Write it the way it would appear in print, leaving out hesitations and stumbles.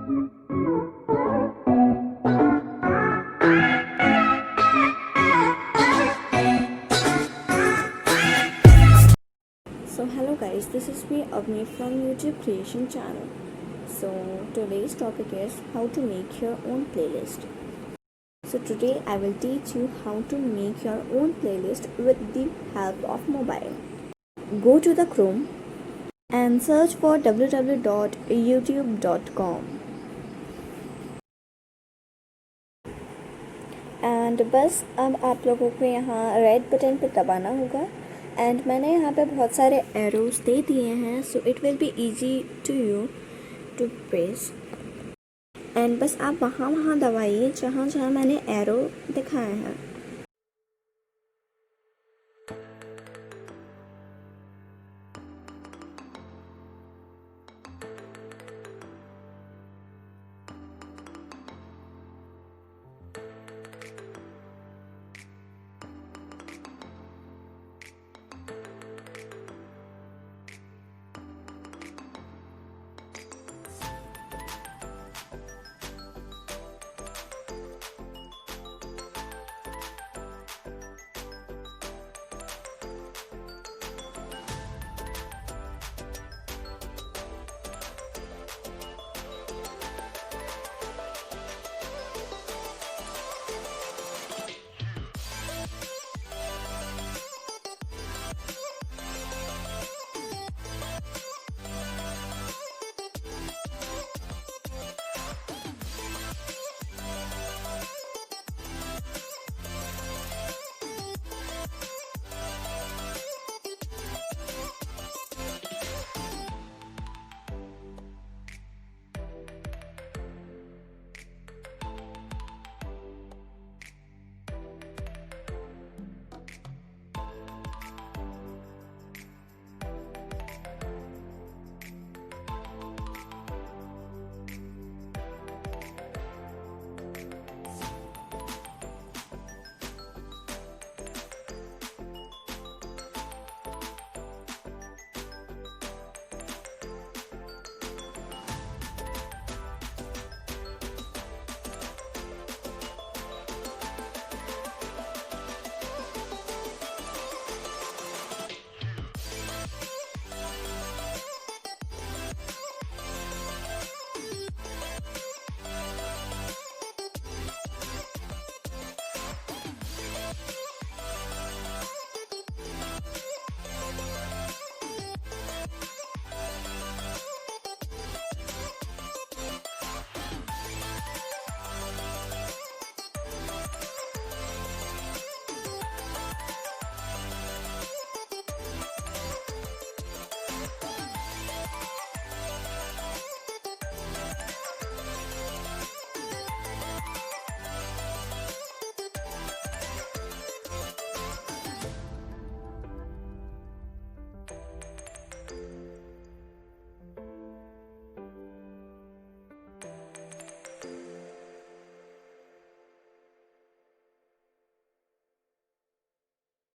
So hello guys, this is me Avni from YouTube creation channel. So today's topic is how to make your own playlist. So today I will teach you how to make your own playlist with the help of mobile. Go to the Chrome and search for www.youtube.com and बस अब आप लोगों को यहाँ red button पर दबाना होगा and मैंने यहाँ पे बहुत सारे एरोज दे दिए हैं so it will be easy to you to press and बस आप वहाँ दबाइए जहाँ जहाँ मैंने एरो दिखाए हैं